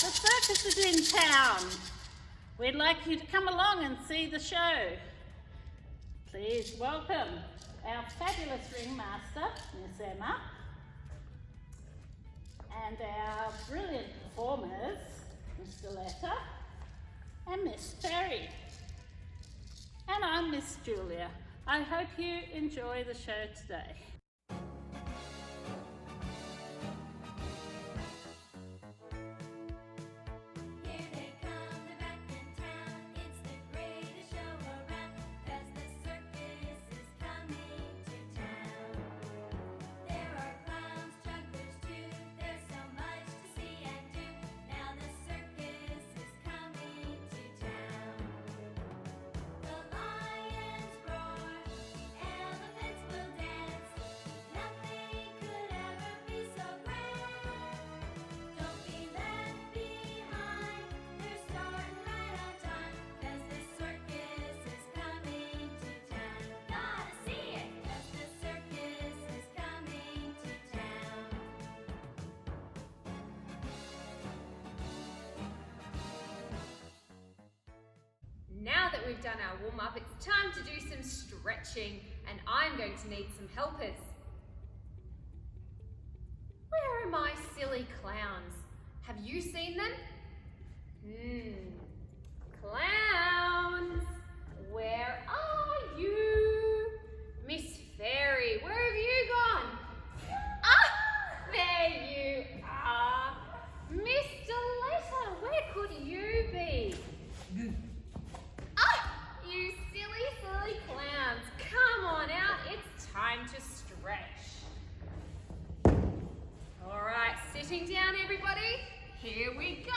the circus is in town. We'd like you to come along and see the show. Please welcome our fabulous ringmaster, Miss Emma, and our brilliant performers, Mr. Letta and Miss Ferry. And I'm Miss Julia. I hope you enjoy the show today. Now that we've done our warm-up, it's time to do some stretching, and I'm going to need some helpers. Where are my silly clowns? Have you seen them? Clowns, where are you? Miss Fairy, where have you gone? Ah, there you are. Mr. Letta, where could you be? You silly clowns, come on out, it's time to stretch. All right, sitting down everybody, here we go.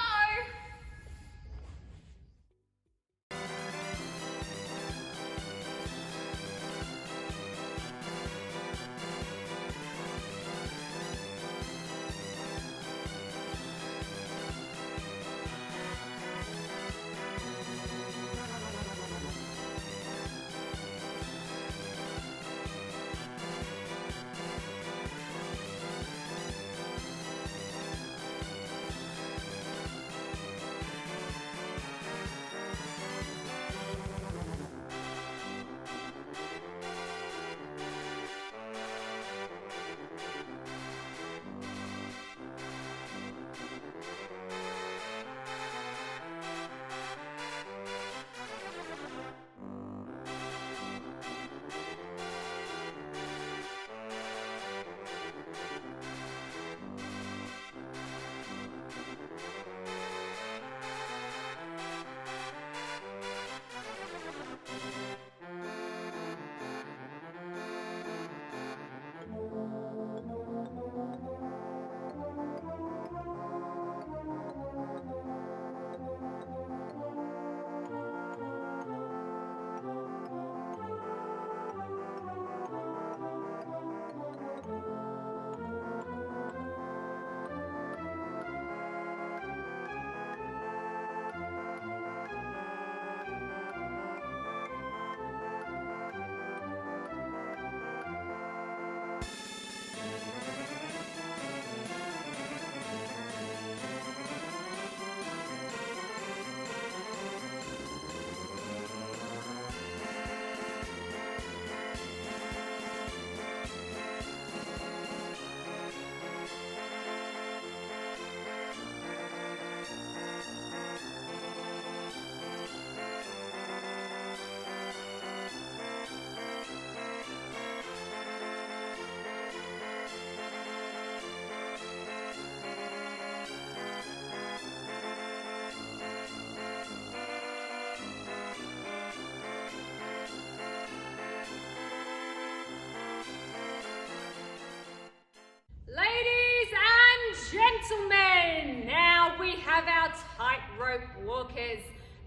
Gentlemen, now we have our tightrope walkers.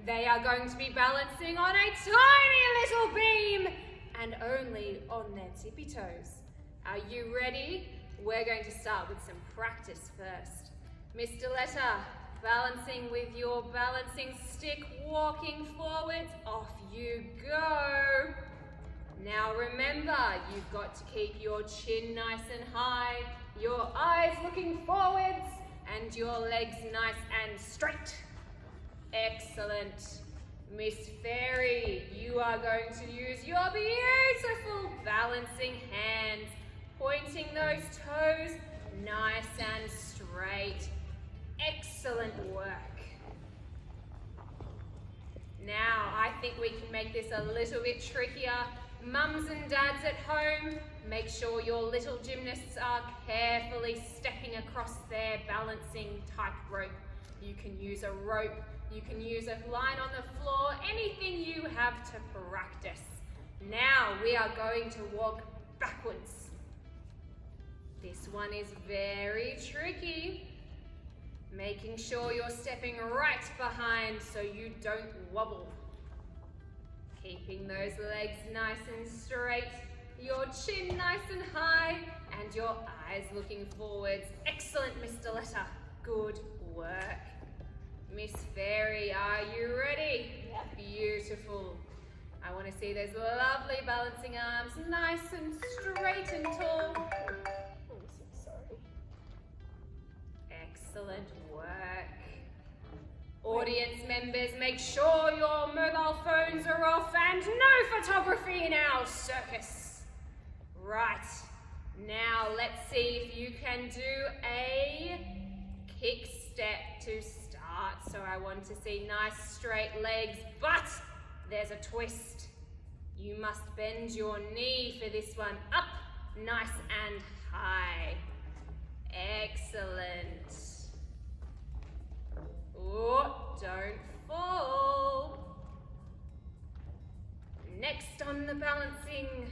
They are going to be balancing on a tiny little beam and only on their tippy toes. Are you ready? We're going to start with some practice first. Mr. Letta, balancing with your balancing stick, walking forwards, off you go. Now remember, you've got to keep your chin nice and high, your eyes looking forwards, and your legs nice and straight. Excellent. Miss Fairy, you are going to use your beautiful balancing hands, pointing those toes nice and straight. Excellent work. Now, I think we can make this a little bit trickier. Mums and dads at home, make sure your little gymnasts are carefully stepping across their balancing tightrope. You can use a rope, you can use a line on the floor, anything you have to practice. Now we are going to walk backwards. This one is very tricky. Making sure you're stepping right behind so you don't wobble. Keeping those legs nice and straight, your chin nice and high, and your eyes looking forwards. Excellent, Miss Deletta. Good work. Miss Fairy, are you ready? Yep. Beautiful. I want to see those lovely balancing arms, nice and straight and tall. I'm so sorry. Excellent work. Audience members, make sure your mobile phones are off and no photography in our circus. Right, now let's see if you can do a kick step to start. So I want to see nice straight legs, but there's a twist. You must bend your knee for this one. Up, nice and high. Excellent. Oh, don't fall. Next on the balancing,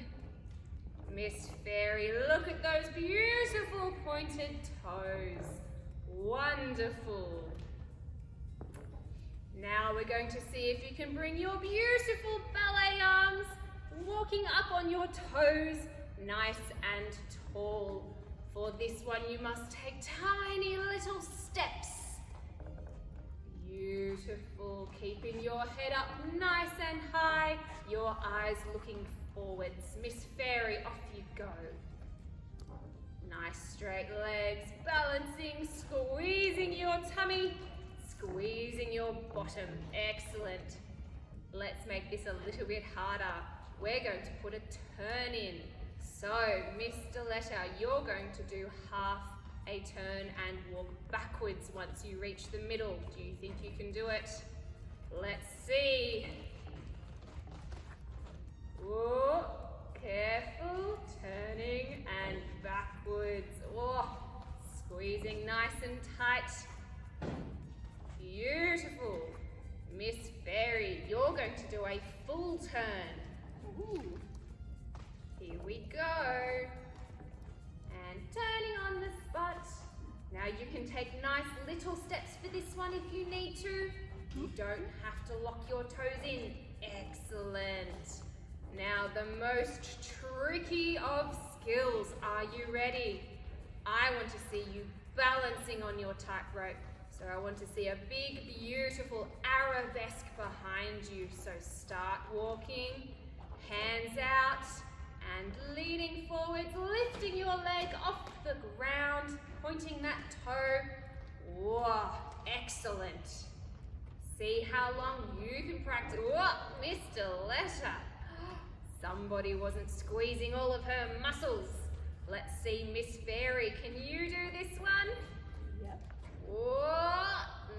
Miss Fairy, look at those beautiful pointed toes. Wonderful. Now we're going to see if you can bring your beautiful ballet arms, walking up on your toes, nice and tall. For this one, you must take tiny little steps. Beautiful. Keeping your head up nice and high, your eyes looking forwards. Miss Fairy, off you go. Nice straight legs, balancing, squeezing your tummy, squeezing your bottom. Excellent. Let's make this a little bit harder. We're going to put a turn in. So, Miss Deletta, you're going to do half a turn and walk backwards once you reach the middle. Do you think you can do it? Let's see. Whoa, careful, turning and backwards. Oh, squeezing nice and tight. Beautiful. Miss Fairy, you're going to do a full turn. Ooh. Here we go. And turning on the spot. Now you can take nice little steps for this one if you need to. You don't have to lock your toes in. Excellent. Now the most tricky of skills. Are you ready? I want to see you balancing on your tightrope. So I want to see a big, beautiful arabesque behind you. So start walking, hands out, and leaning forwards, lifting your leg off the ground, pointing that toe. Whoa, excellent. See how long you can practice. Whoa, Miss Deletta. Somebody wasn't squeezing all of her muscles. Let's see, Miss Fairy, can you do this one? Yep. Whoa,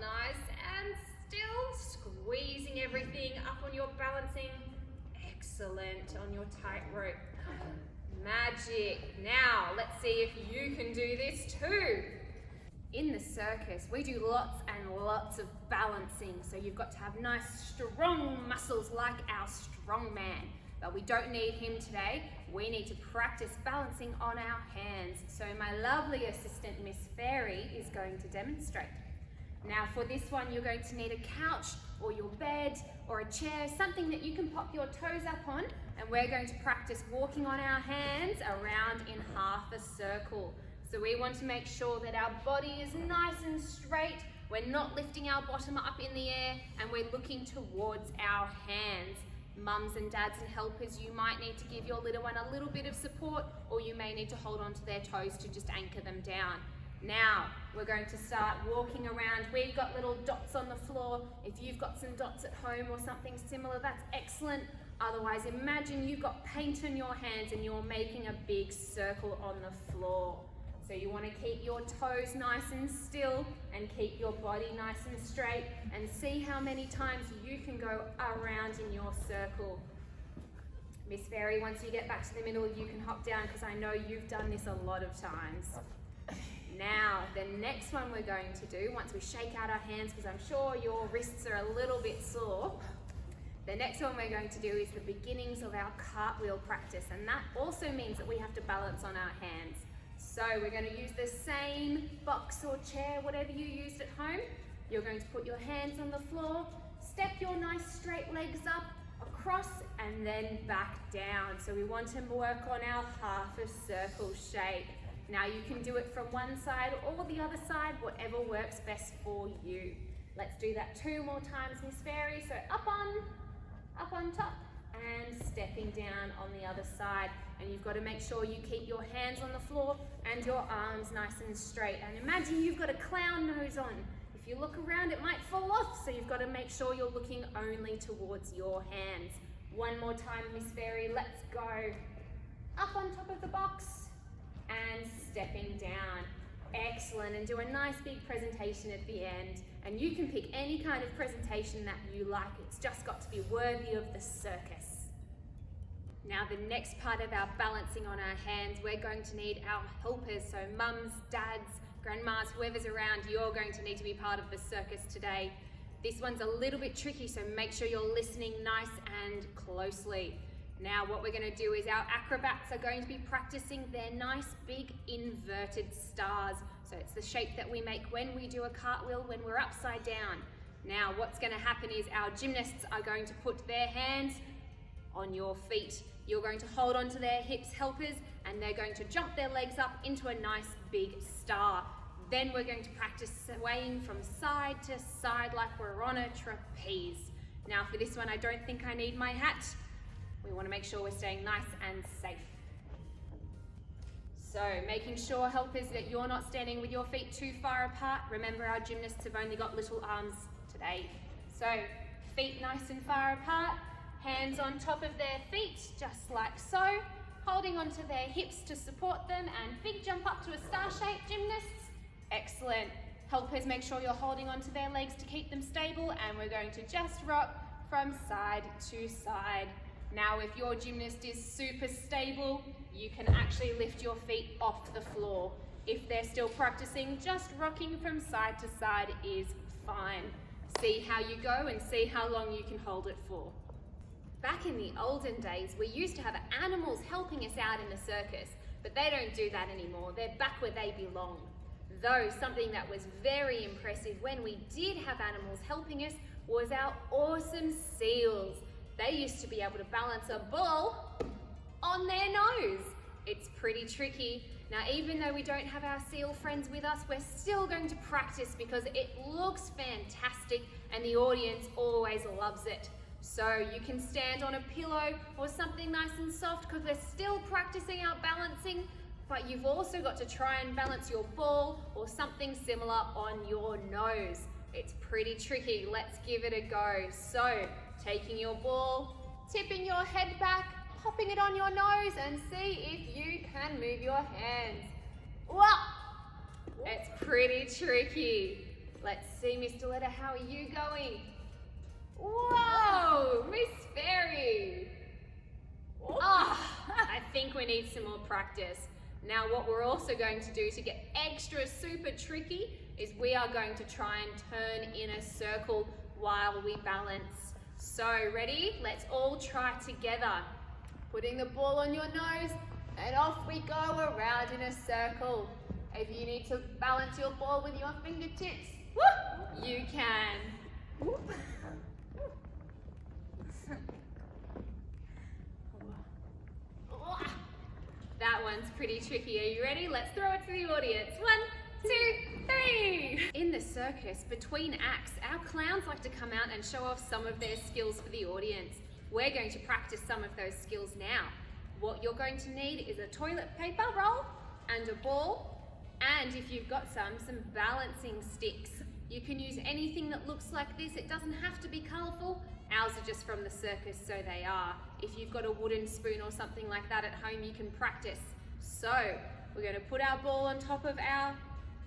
nice and still, squeezing everything up on your balancing. Excellent on your tightrope. Magic. Now, let's see if you can do this too. In the circus, we do lots and lots of balancing. So you've got to have nice, strong muscles like our strong man. But we don't need him today. We need to practice balancing on our hands. So my lovely assistant, Miss Fairy, is going to demonstrate. Now for this one, you're going to need a couch or your bed or a chair, something that you can pop your toes up on, and we're going to practice walking on our hands around in half a circle. So we want to make sure that our body is nice and straight, we're not lifting our bottom up in the air, and we're looking towards our hands. Mums and dads and helpers, you might need to give your little one a little bit of support, or you may need to hold on to their toes to just anchor them down. Now, we're going to start walking around. We've got little dots on the floor. If you've got some dots at home or something similar, that's excellent. Otherwise, imagine you've got paint in your hands and you're making a big circle on the floor. So you want to keep your toes nice and still and keep your body nice and straight, and see how many times you can go around in your circle. Miss Fairy, once you get back to the middle, you can hop down because I know you've done this a lot of times. Now, the next one we're going to do, once we shake out our hands, because I'm sure your wrists are a little bit sore, the next one we're going to do is the beginnings of our cartwheel practice, and that also means that we have to balance on our hands. So we're going to use the same box or chair, whatever you used at home. You're going to put your hands on the floor, step your nice straight legs up, across, and then back down. So we want to work on our half a circle shape. Now you can do it from one side or the other side, whatever works best for you. Let's do that 2 more times, Miss Fairy. So up on top, and stepping down on the other side. And you've got to make sure you keep your hands on the floor and your arms nice and straight. And imagine you've got a clown nose on. If you look around, it might fall off, so you've got to make sure you're looking only towards your hands. One more time, Miss Fairy, let's go. Up on top of the box and stepping down. Excellent, and do a nice big presentation at the end. And you can pick any kind of presentation that you like. It's just got to be worthy of the circus. Now the next part of our balancing on our hands, we're going to need our helpers. So mums, dads, grandmas, whoever's around, you're going to need to be part of the circus today. This one's a little bit tricky, so make sure you're listening nice and closely. Now what we're going to do is our acrobats are going to be practicing their nice big inverted stars. So it's the shape that we make when we do a cartwheel when we're upside down. Now what's going to happen is our gymnasts are going to put their hands on your feet. You're going to hold onto their hips, helpers, and they're going to jump their legs up into a nice big star. Then we're going to practice swaying from side to side like we're on a trapeze. Now for this one, I don't think I need my hat. We want to make sure we're staying nice and safe. So making sure, helpers, that you're not standing with your feet too far apart. Remember, our gymnasts have only got little arms today. So feet nice and far apart, hands on top of their feet, just like so, holding onto their hips to support them, and big jump up to a star shape, gymnasts. Excellent. Helpers, make sure you're holding onto their legs to keep them stable, and we're going to just rock from side to side. Now if your gymnast is super stable, you can actually lift your feet off the floor. If they're still practicing, just rocking from side to side is fine. See how you go and see how long you can hold it for. Back in the olden days, we used to have animals helping us out in the circus, but they don't do that anymore. They're back where they belong. Though something that was very impressive when we did have animals helping us was our awesome seals. They used to be able to balance a ball on their nose. It's pretty tricky. Now, even though we don't have our seal friends with us, we're still going to practice because it looks fantastic and the audience always loves it. So you can stand on a pillow or something nice and soft because we're still practicing our balancing, but you've also got to try and balance your ball or something similar on your nose. It's pretty tricky. Let's give it a go. So, taking your ball, tipping your head back, popping it on your nose, and see if you can move your hands. Whoa! It's pretty tricky. Let's see, Miss Deletta, how are you going? Whoa, Miss Fairy. Oh, I think we need some more practice. Now what we're also going to do to get extra super tricky is we are going to try and turn in a circle while we balance. So ready? Let's all try together. Putting the ball on your nose and off we go around in a circle. If you need to balance your ball with your fingertips, whoop, you can. Whoop. That one's pretty tricky. Are you ready? Let's throw it to the audience. 1, 2, 3. In the circus, between acts, our clowns like to come out and show off some of their skills for the audience. We're going to practice some of those skills now. What you're going to need is a toilet paper roll and a ball. And if you've got some balancing sticks. You can use anything that looks like this. It doesn't have to be colourful. Ours are just from the circus, so they are. If you've got a wooden spoon or something like that at home, you can practice. So we're going to put our ball on top of our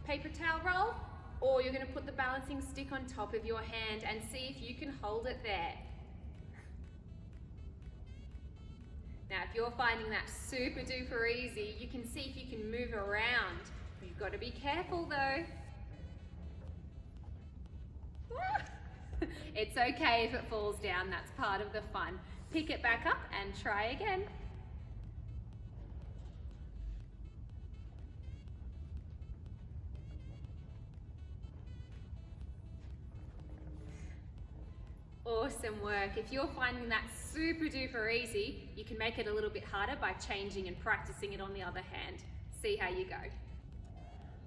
paper towel roll, or you're going to put the balancing stick on top of your hand and see if you can hold it there. Now, if you're finding that super duper easy, you can see if you can move around. You've got to be careful though. It's okay if it falls down, that's part of the fun. Pick it back up and try again. Awesome work. If you're finding that super duper easy, you can make it a little bit harder by changing and practicing it on the other hand. See how you go.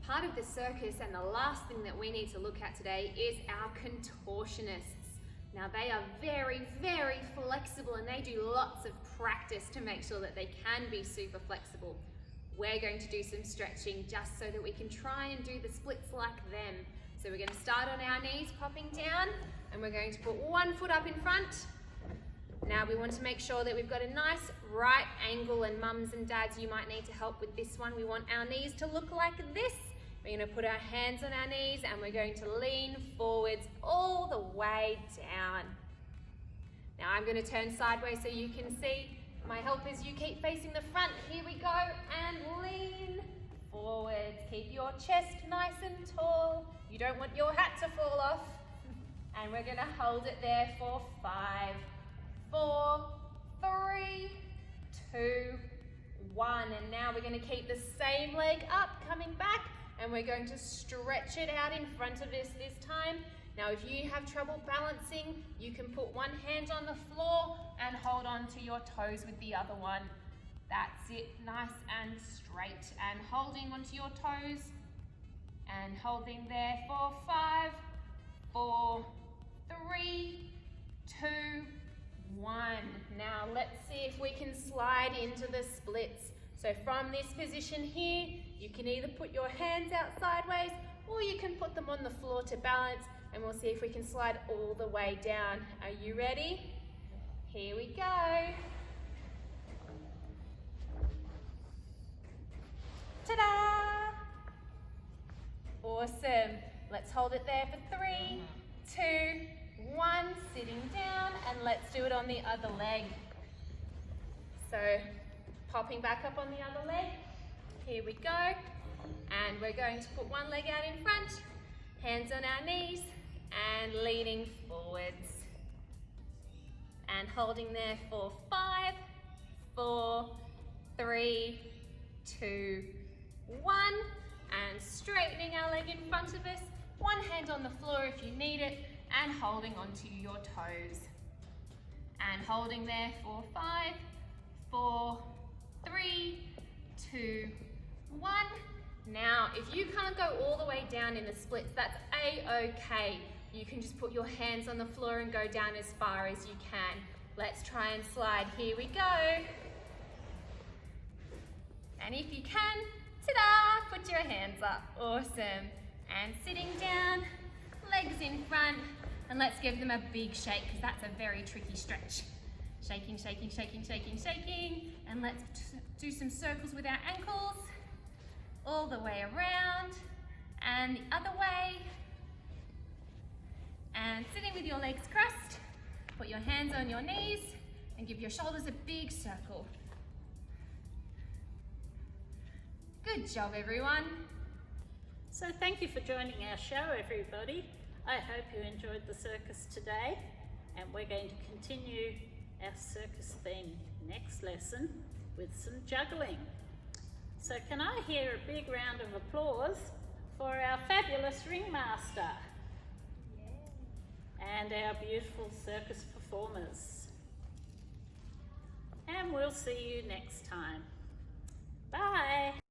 Part of the circus and the last thing that we need to look at today is our contortionists. Now they are very, very flexible and they do lots of practice to make sure that they can be super flexible. We're going to do some stretching just so that we can try and do the splits like them. So we're going to start on our knees, popping down, and we're going to put one foot up in front. Now we want to make sure that we've got a nice right angle, and mums and dads, you might need to help with this one. We want our knees to look like this. We're going to put our hands on our knees and we're going to lean forwards all the way down. Now I'm going to turn sideways so you can see. My help is you keep facing the front. Here we go, and lean forwards. Keep your chest nice and tall. You don't want your hat to fall off. And we're going to hold it there for 5, 4, 3, 2, 1. And now we're going to keep the same leg up, coming back. And we're going to stretch it out in front of us this time. Now if you have trouble balancing, you can put one hand on the floor and hold on to your toes with the other one. That's it, nice and straight. And holding onto your toes and holding there for 5, 4, 3, 2, 1. Now let's see if we can slide into the splits. So from this position here, you can either put your hands out sideways or you can put them on the floor to balance, and we'll see if we can slide all the way down. Are you ready? Here we go. Ta-da! Awesome. Let's hold it there for 3, 2, 1. Sitting down, and let's do it on the other leg. So popping back up on the other leg. Here we go. And we're going to put one leg out in front, hands on our knees, and leaning forwards. And holding there for 5, 4, 3, 2, 1. And straightening our leg in front of us. One hand on the floor if you need it, and holding onto your toes. And holding there for 5, 4, 3, 2, 1. Now, if you can't go all the way down in the splits, that's a-okay. You can just put your hands on the floor and go down as far as you can. Let's try and slide. Here we go. And if you can, ta-da, put your hands up. Awesome. And sitting down, legs in front, and let's give them a big shake because that's a very tricky stretch. Shaking, shaking, shaking, shaking, shaking. And let's do some circles with our ankles. All the way around. And the other way. And sitting with your legs crossed. Put your hands on your knees and give your shoulders a big circle. Good job, everyone. So thank you for joining our show, everybody. I hope you enjoyed the circus today, and we're going to continue our circus theme next lesson with some juggling. So can I hear a big round of applause for our fabulous ringmaster and our beautiful circus performers. And we'll see you next time. Bye.